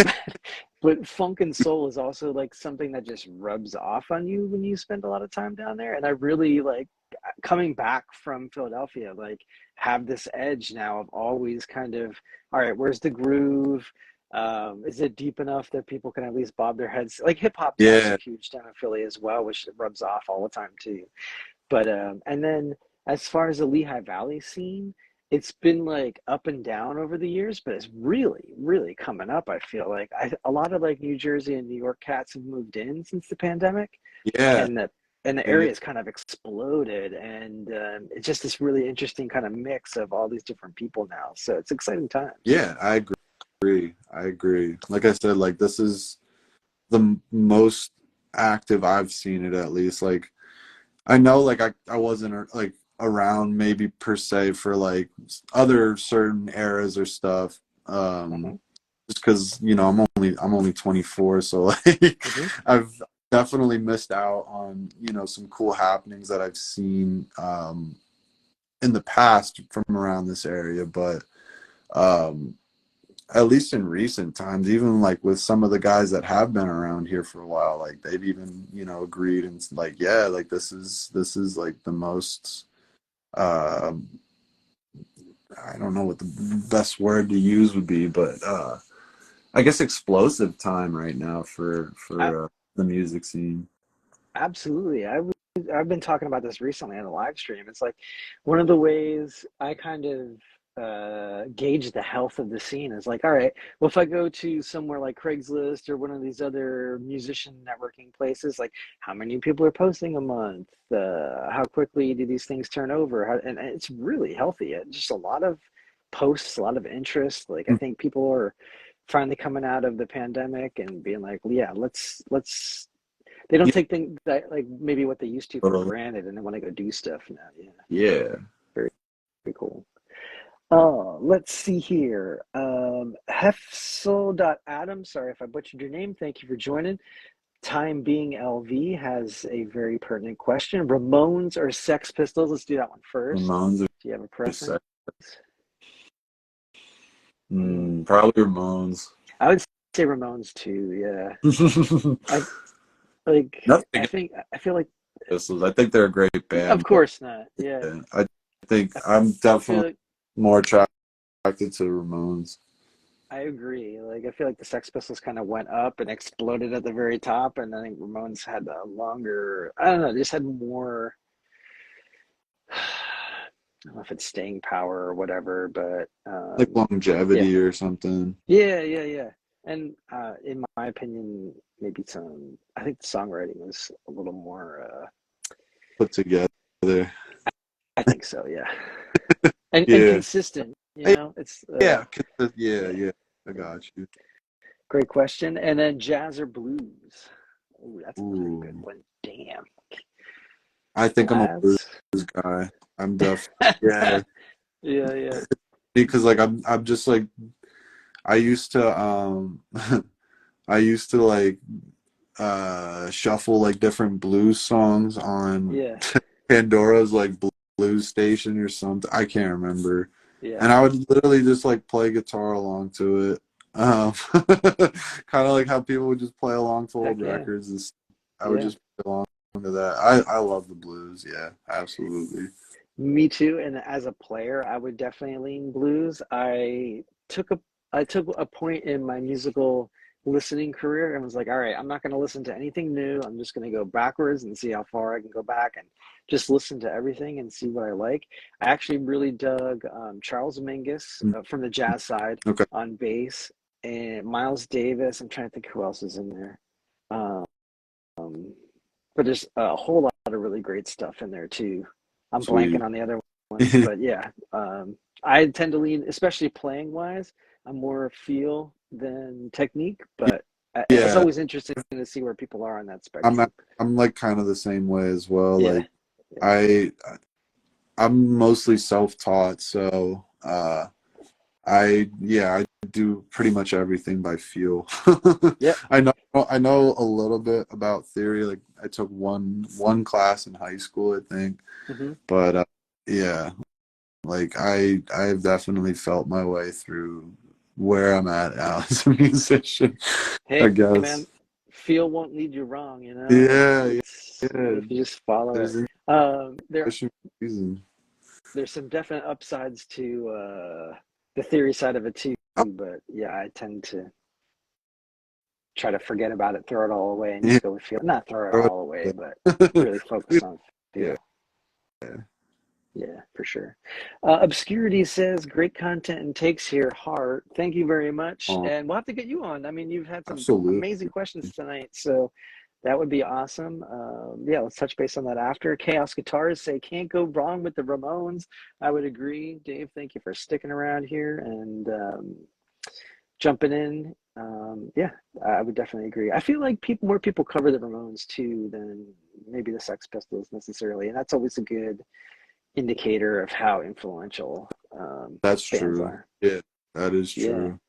but funk and soul is also like something that just rubs off on you when you spend a lot of time down there. And I really like coming back from Philadelphia, like have this edge now of always kind of, all right, where's the groove? Is it deep enough that people can at least bob their heads? Like hip hop's also Yeah, huge down in Philly as well, which rubs off all the time too. But and then as far as the Lehigh Valley scene, it's been like up and down over the years, but it's really, really coming up. I feel like a lot of like New Jersey and New York cats have moved in since the pandemic, yeah, and the yeah, area's kind of exploded, and it's just this really interesting kind of mix of all these different people now. So it's exciting times. yeah. I agree. I agree. Like I said, like this is the most active I've seen it, at least. Like I know, like I wasn't like around maybe per se for like other certain eras or stuff. Hmm. Just because I'm only 24, so like Hmm. I've definitely missed out on some cool happenings that I've seen in the past from around this area. But um, at least in recent times, even like with some of the guys that have been around here for a while, like they've even agreed and like, yeah, like this is like the most um I don't know what the best word to use would be, but I guess explosive time right now for the music scene. Absolutely. I've been talking about this recently on the live stream. It's like one of the ways I kind of gauge the health of the scene is like, all right, well, if I go to somewhere like Craigslist or one of these other musician networking places, like how many people are posting a month? How quickly do these things turn over? And it's really healthy. Just a lot of posts, a lot of interest. Like I think people are finally coming out of the pandemic and being like, yeah, let's they don't Yeah, take things that like maybe what they used to for totally. granted, and they want to go do stuff now. Yeah, Yeah. very, very cool. Let's see here. Hefsel.adam, sorry if I butchered your name. Thank you for joining. Time being LV has a very pertinent question. Ramones or Sex Pistols? Let's do that one first. Ramones Do you have a are preference? sick. Hmm. Probably Ramones. I would say Ramones too. Yeah, Nothing I like. I against think I feel like, Pistols. I think they're a great of band, but course not. Yeah, yeah, I think I, I'm I feel definitely like more attracted to Ramones. I agree. Like I feel like the Sex Pistols kind of went up and exploded at the very top, and I think Ramones had a longer. I don't know, just had more. I don't know if it's staying power or whatever, but Like yeah, longevity or something yeah. And in my opinion, maybe some. I think the songwriting was a little more. put together. I think so. Yeah, and Yeah. consistent. You Hey, know, it's yeah. Yeah. yeah. Yeah. I got you. Great question. And then jazz or blues? Ooh, that's a pretty good Ooh. one. Damn. I think I'm a blues Jazz. guy. I'm definitely, yeah, Yeah. because like I'm just like I used to I used to like shuffle like different blues songs on Yeah. Pandora's like blues station or something. I can't remember. Yeah. And I would literally just like play guitar along to it. Um, kind of like how people would just play along to old Heck yeah. records. I would Yeah. just play along to that. I love the blues. Yeah, absolutely. Me too. And as a player, I would definitely lean blues. Took a I took a point in my musical listening career and was like, all right, I'm not going to listen to anything new. I'm just going to go backwards and see how far I can go back and just listen to everything and see what I like. I actually really dug Charles Mingus Mm, from the jazz side okay, on bass, and Miles Davis. I'm trying to think who else is in there. Um, but there's a whole lot of really great stuff in there too. I'm sweet. blanking on the other ones, but yeah, I tend to lean, especially playing wise. I'm more feel than technique, but it's Yeah, always interesting to see where people are on that I'm spectrum. I'm like kind of the same way as well. Yeah, Like yeah, I I'm mostly self-taught, so I do pretty much everything by feel. yep. I know a little bit about theory. Like I took one class in high school, I think, Hmm. but yeah, like I've definitely felt my way through where I'm at now as a musician, I Hey, guess. man, feel won't lead you wrong. Yeah, yeah, It's yeah. if you just follow it. There's There insufficient reason. there's some definite upsides to the theory side of it too, but yeah, I tend to try to forget about it, throw it all away, and Yeah. just go with feel. Not throw it all away, but really focus on Yeah. feel. Yeah, for sure. Obscurity says great content and takes here. Heart. Thank you very much, Oh, and we'll have to get you on. I mean, you've had some absolutely. amazing questions tonight, so that would be awesome. Yeah, let's touch base on that after. Chaos Guitars say can't go wrong with the Ramones. I would agree. Dave, thank you for sticking around here and jumping in. Yeah, I would definitely agree. I feel like more people cover the Ramones too than maybe the Sex Pistols necessarily, and that's always a good indicator of how influential That's bands true. are. Yeah, that is Yeah. true.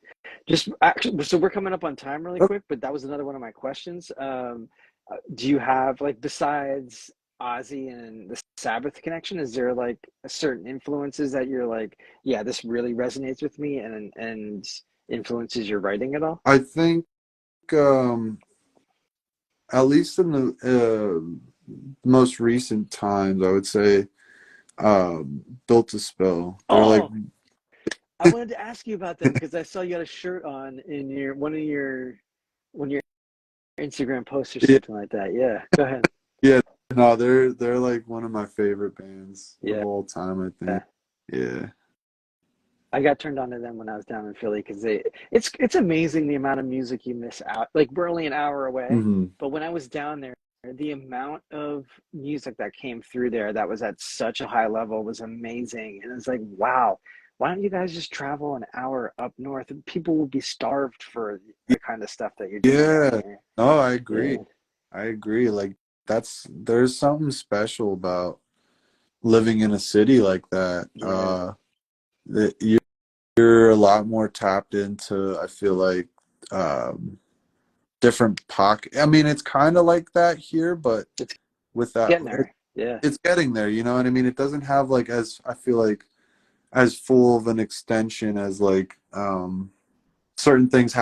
Just actually, so we're coming up on time really Okay. quick, but that was another one of my questions. Do you have like besides Ozzy and the Sabbath connection, is there like a certain influences that you're like, yeah, this really resonates with me and influences your writing at all? I think um, at least in the most recent times, I would say Built to Spill. They're like, Oh, I wanted to ask you about them because I saw you had a shirt on in your one of your Instagram posts or yeah, something like that. Yeah, go ahead. yeah. No, they're like one of my favorite bands of Yeah. all time, I think. Yeah. I got turned on to them when I was down in Philly because it's amazing the amount of music you miss out. Like we're only an hour away, Hmm. but when I was down there, the amount of music that came through there that was at such a high level was amazing. And it's like, wow, why don't you guys just travel an hour up north? People will be starved for the kind of stuff that you're doing down Yeah. here. No, I agree. Yeah, I agree. Like there's something special about living in a city like that. yeah, That you're a lot more tapped into, I feel like, um, different pocket. I mean, it's kind of like that here, but it's with that, getting there. Yeah, it's getting there. You know what I mean? It doesn't have like as I feel like as full of an extension as like certain things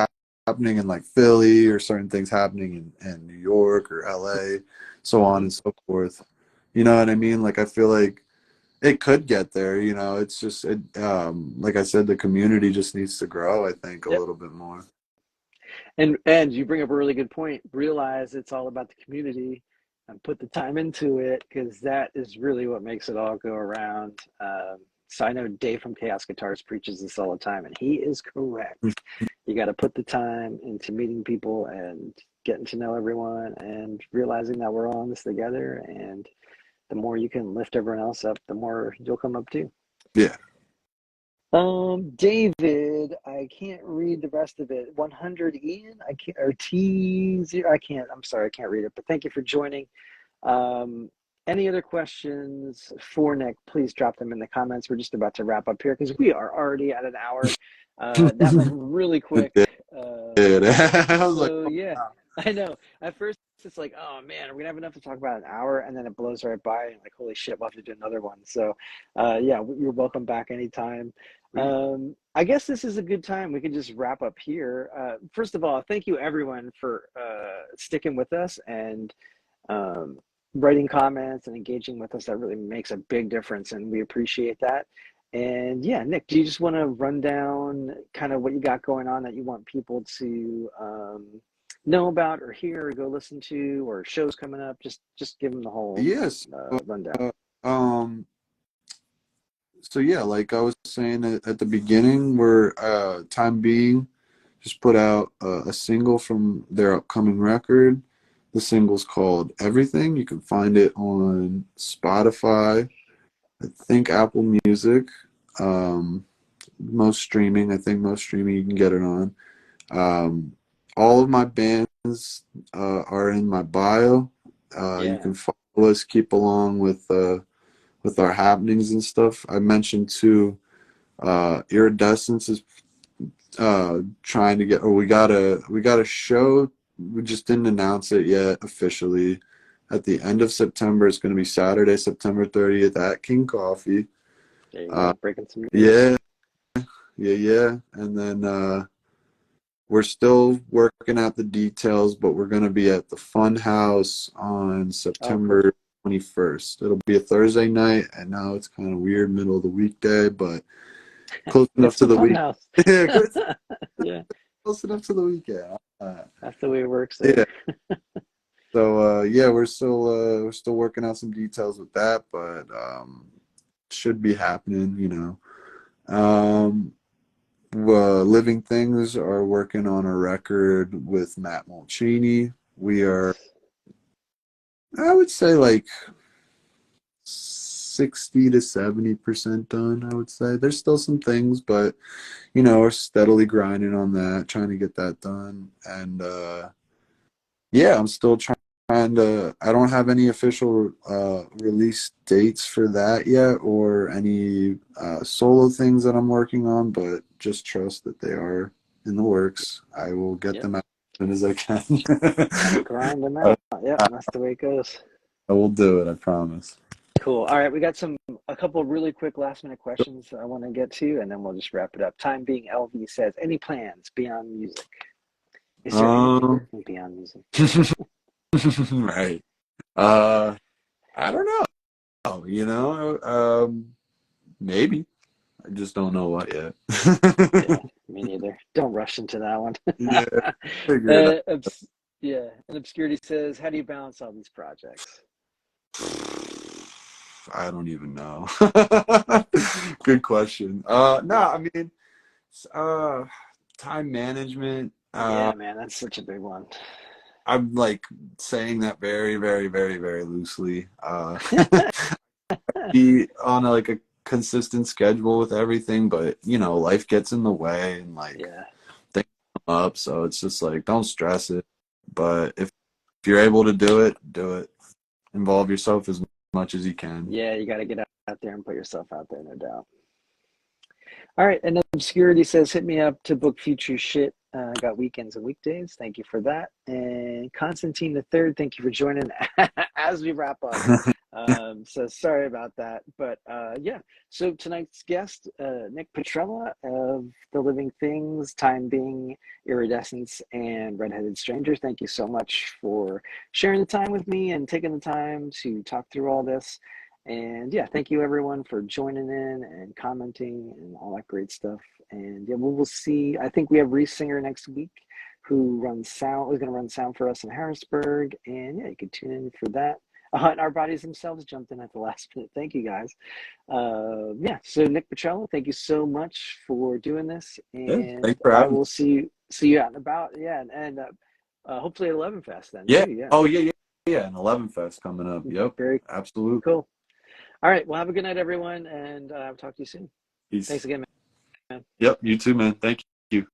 happening in like Philly or certain things happening in New York or LA, so on hmm, and so forth. You know what I mean? Like I feel like it could get there. You know, it's just like I said, the community just needs to grow. I think a yep. little bit more. And you bring up a really good point. Realize it's all about the community and put the time into it because that is really what makes it all go around. So I know Dave from Chaos Guitars preaches this all the time, and he is correct. You got to put the time into meeting people and getting to know everyone and realizing that we're all in this together. And the more you can lift everyone else up, the more you'll come up too. Yeah. David, I can't read the rest of it. 100 Ian, I can't, or T0, I can't, I'm sorry, I can't read it, but thank you for joining. Um, any other questions for Nick, please drop them in the comments. We're just about to wrap up here because we are already at an hour. That went really quick. It Um, did. I was like, so oh, yeah, wow. I know. At first, it's like, oh man, are we gonna have enough to talk about an hour? And then it blows right by, and like, holy shit, we'll have to do another one. So, yeah, you're welcome back anytime. Sweet. I guess this is a good time. We can just wrap up here. First of all, thank you everyone for sticking with us and um, writing comments and engaging with us. That really makes a big difference, and we appreciate that. And yeah, Nick, do you just want to run down kind of what you got going on that you want people to know about or hear or go listen to or shows coming up? Just give them the whole Yes. rundown. Uh, um, so yeah, like I was saying at the beginning, we're time being just put out a single from their upcoming record. The single's called Everything. You can find it on Spotify, I think Apple Music, um, most streaming. I think most streaming you can get it on. Um, all of my bands are in my bio. You Yeah, can follow us, keep along with our happenings and stuff. I mentioned too, Iridescence is trying to get, or we got a show. We just didn't announce it yet officially. At the end of September, it's going to be Saturday, September 30th at King Coffee. there you Uh, go, breaking some news. yeah, yeah. And then we're still working out the details, but we're going to be at the Fun House on Oh, cool. September 21st. It'll be a Thursday night. I know it's kind of weird, middle of the weekday, but close enough It's to the the fun week. house. Yeah, Yeah. close enough to the weekend. That's the way it works there. Yeah. So yeah, we're still working out some details with that, but should be happening, you know. Living Things are working on a record with Matt Molchini. We are, Nice. I would say, like 60 to 70% done, I would say. There's still some things, but you know, we're steadily grinding on that, trying to get that done. And yeah, I'm still trying to, I don't have any official release dates for that yet or any solo things that I'm working on, but just trust that they are in the works. I will get Yep. them out as soon as I can. Gotta grind them Uh, out. Yep, that's the way it goes. I will do it, I promise. Cool. All right, we got a couple of really quick last minute questions I want to get to, and then we'll just wrap it up. Time being, LV says, any plans beyond music? Is there anything Um, beyond music? right. Uh, I don't know, you know, maybe. I just don't know what yet. Yeah, me neither. Don't rush into that one. Yeah, figure it Yeah, and Obscurity says, how do you balance all these projects? out. I don't even know. Good question. No, I mean, uh, time management. Yeah, man, that's such a big one. I'm like saying that very, very, very, very loosely. Be on like a consistent schedule with everything, but you know, life gets in the way and like Yeah, things come up. So it's just like, don't stress it. But if you're able to do it, do it. Involve yourself as much as you can. yeah, you got to get out there and put yourself out there, no doubt. All right, and then Obscurity says, hit me up to book future shit. Got weekends and weekdays. Thank you for that. And Constantine the Third, thank you for joining as we wrap up. So sorry about that, but yeah. So tonight's guest, Nick Petrella of The Living Things, Time Being, Iridescence, and Redheaded Strangers. Thank you so much for sharing the time with me and taking the time to talk through all this. And yeah, thank you everyone for joining in and commenting and all that great stuff. And yeah, we'll see. I think we have Reese Singer next week, who runs sound. Is going to run sound for us in Harrisburg. And yeah, you can tune in for that. And our bodies themselves jumped in at the last minute. Thank you guys. Yeah. So Nick Petrella, thank you so much for doing this. Yeah, And thanks for I having me. will see you out and about. Yeah, and hopefully at 11 Fest then Yeah. too. Yeah. Oh, yeah, yeah, yeah. An 11 Fest coming up. Yep. Very Absolutely. cool. All right. Well, have a good night, everyone, and I'll talk to you soon. Peace. Thanks again, man. Yep. You too, man. Thank you.